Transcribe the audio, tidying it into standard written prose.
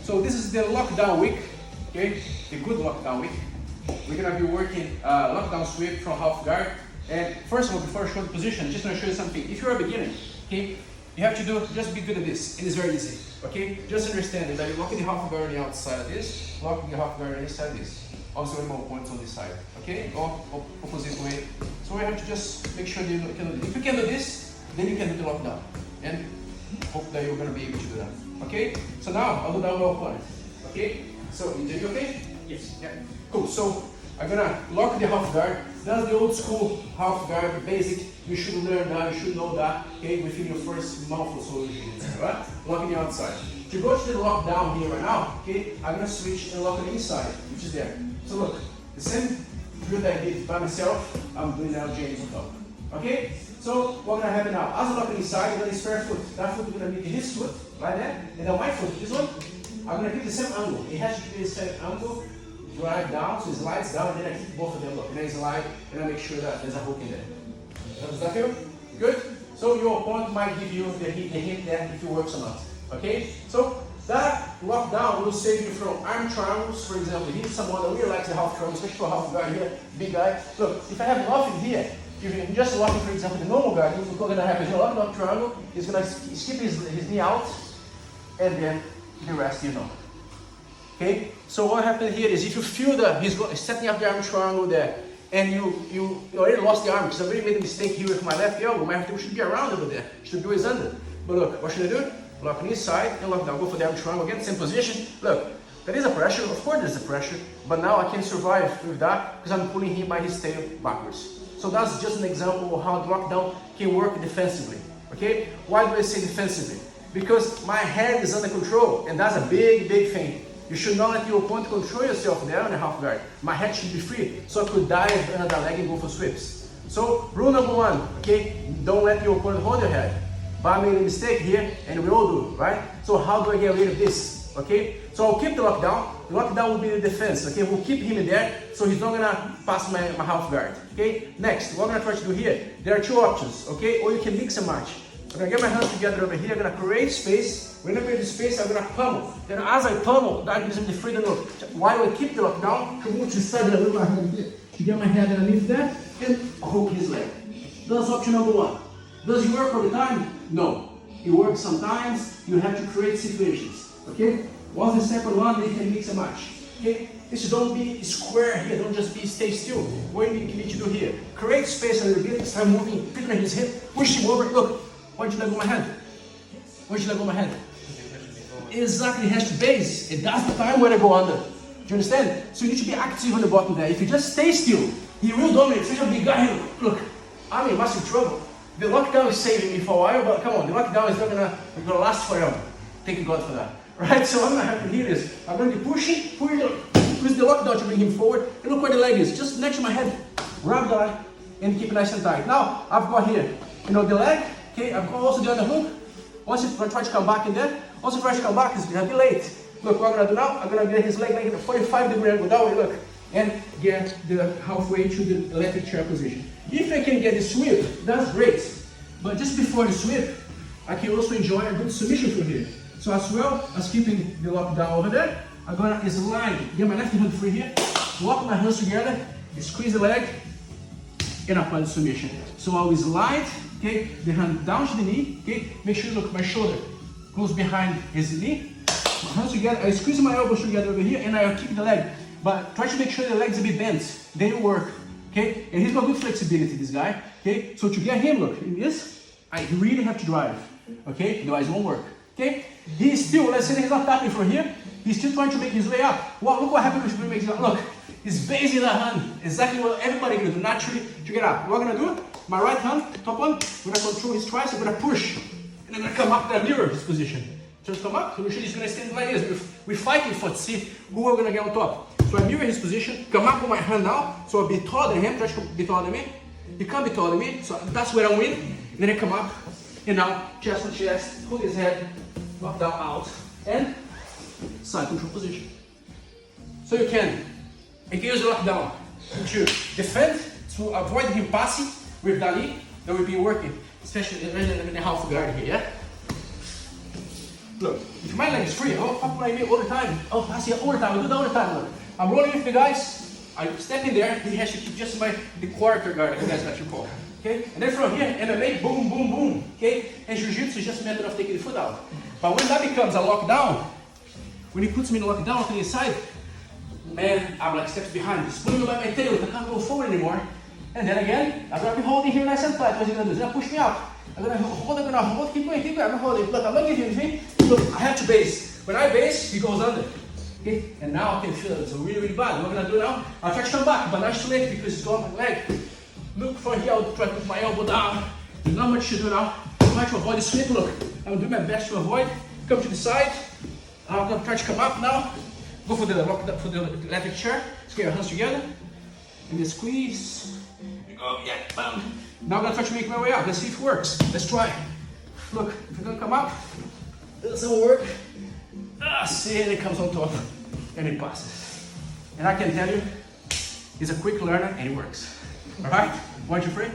So this is the lockdown week, okay? The good lockdown week. We're gonna be working lockdown sweep from half guard. And first of all, before I show the position, just wanna show you something. If you're a beginner, okay, you have to just be good at this, and it's very easy, okay? Just understand that you're locking the half guard on the outside of this, locking the half guard on the inside of this. Also, remote points on this side, okay? Or opposite way. So we have to just make sure that you can do this. If you can do this, then you can do the lockdown. And hope that you're gonna be able to do that, okay? So now, I'll do that with my opponent, okay? So, you okay? Yes. Yeah. Cool. So, I'm gonna lock the half guard. That's the old school half guard, basic. You should learn that, you should know that, okay, within your first month or so, right? Locking the outside. To go to the lockdown here right now, okay, I'm gonna switch and lock the inside, which is there. So look, the same drill that I did by myself, I'm doing now James on top. Okay? So what's gonna happen now? As I lock the inside, I'm gonna spare foot. That foot is gonna meet his foot, right there. And then my foot, this one, I'm gonna keep the same angle. It has to be the same angle. Drive down, so it slides down, and then I keep both of them, look. And then slide, and I make sure that there's a hook in there. Does that feel good? So your opponent might give you the hint there if it works or not. Okay? So that lockdown will save you from arm triangles, for example. Here's someone that really likes the half triangle, especially for a half guard here, big guy. Look, if I have nothing here, if you're just locking, for example, the normal guard, what's going to happen is a lot of triangle, he's going to skip his knee out, and then the rest you know. Okay? So what happened here is if you feel that he's setting up the arm triangle there, and you already lost the arm, because I already made a mistake here with my left elbow, my left elbow should be around over there, should be always under. But look, what should I do? Lock on inside and lock down. Go for the arm triangle again, same position. Look, there is a pressure, of course there's a pressure, but now I can survive with that because I'm pulling him by his tail backwards. So that's just an example of how the lockdown can work defensively. Okay? Why do I say defensively? Because my head is under control, and that's a big, big thing. You should not let your opponent control yourself there on the half guard. My head should be free, so I could dive under the leg and go for sweeps. So rule number one, okay? Don't let your opponent hold your head. But I made a mistake here, and we all do, right? So how do I get rid of this? Okay? So I'll keep the lockdown. The lockdown will be the defense, okay? We'll keep him in there, so he's not gonna pass my half guard, okay? Next, what I'm gonna try to do here, there are two options, okay? Or you can mix and match. I'm gonna get my hands together over here, I'm gonna create space. When I create the space, I'm gonna pummel. Then as I pummel, that gives me the freedom of, while I keep the lockdown, to move to the side and move my hand here, to get my head underneath that, and hook his leg. That's option number one. Does it work all the time? No. It works sometimes. You have to create situations. Okay? What's the second one? They can mix and match. Okay? This don't be square here. Don't just stay still. What you need to do here? Create space a little bit. Start moving. Pick on his hip. Push him over. Look. Why don't you let go of my hand? Why don't you let go of my hand? Exactly. It has to base. And that's the time when I go under. Do you understand? So you need to be active on the bottom there. If you just stay still, he will dominate. Such a big guy here. Look. I'm in massive trouble. The lockdown is saving me for a while, but come on, the lockdown is not gonna last forever. Thank God for that. Right? So what's gonna happen here is I'm gonna be push the lockdown to bring him forward. And look where the leg is, just next to my head. Grab the leg and keep it nice and tight. Now I've got here, the leg. Okay, I've got also the other hook. Once you try to come back in there, once you try to come back, it's gonna be late. Look, what I'm gonna do now, I'm gonna get his leg like a 45-degree angle that way, look, and get the halfway to the electric chair position. If I can get the sweep, that's great. But just before the sweep, I can also enjoy a good submission from here. So as well as keeping the lockdown over there, I'm gonna slide, get my left hand free here, lock my hands together, squeeze the leg, and apply the submission. So I will slide, okay, the hand down to the knee, okay, make sure, look, my shoulder goes behind his knee, my hands together, I squeeze my elbows together over here, and I keep the leg. But try to make sure the leg's a bit bent, then it work. Okay, and he's got good flexibility, this guy. Okay, so to get him, look, in this, I really have to drive. Okay, otherwise it won't work. Okay, he's still, let's say he's not tapping from here, he's still trying to make his way up. Well, look what happens when he makes it up. Look, he's basing the hand, exactly what everybody gonna do naturally to get up. What I'm gonna do, my right hand, top one, I'm gonna control his twice, I'm gonna push, and I'm gonna come up there, mirror his position. Just come up, so usually he's gonna stand like this. We're fighting for to see who we're gonna get on top. So I mirror his position, come up with my hand now, so I'll be taller than him, try to be taller than me. He can't be taller than me, so that's where I win. And then I come up, and now chest on chest, hold his head, lock down out, and side control position. So you can use the lockdown to defend, to avoid him passing with that knee that we've been working, especially in the half guard here, yeah? Look, if my leg is free, oh, up my knee all the time. Oh, I see it all the time. I do that all the time. Look, I'm rolling with the guys. I step in there. He has to keep just the quarter guard. I think that's what you call. Okay, and then from here, MMA, boom, boom, boom. Okay, and Jiu-Jitsu is just a method of taking the foot out. But when that becomes a lockdown, when he puts me in a lockdown to the inside, man, I'm like steps behind. He's pulling me by my tail. I can't go forward anymore. And then again, I'm gonna be holding here nice and tight. What's he gonna do? He's gonna push me out. I'm gonna hold, keep going, I'm holding. Look, I'm not giving anything. Look, I have to base. When I base, he goes under. Okay? And now I can feel it. It's really, really bad. What I'm gonna do now, I'll try to come back, but not too late because it's going on my leg. Look from here, I'll try to put my elbow down. There's not much to do now. I'm trying to avoid the sweep. Look, I'm doing my best to avoid. Come to the side. I'm gonna try to come up now. Go for the electric chair. Let's get your hands together. And then squeeze. Oh, yeah, bam. Now I'm gonna try to make my way out. Let's see if it works. Let's try. Look, if you're gonna come up, it doesn't work. See, and it comes on top. And it passes. And I can tell you, he's a quick learner and it works. Alright? 1, 2, 3.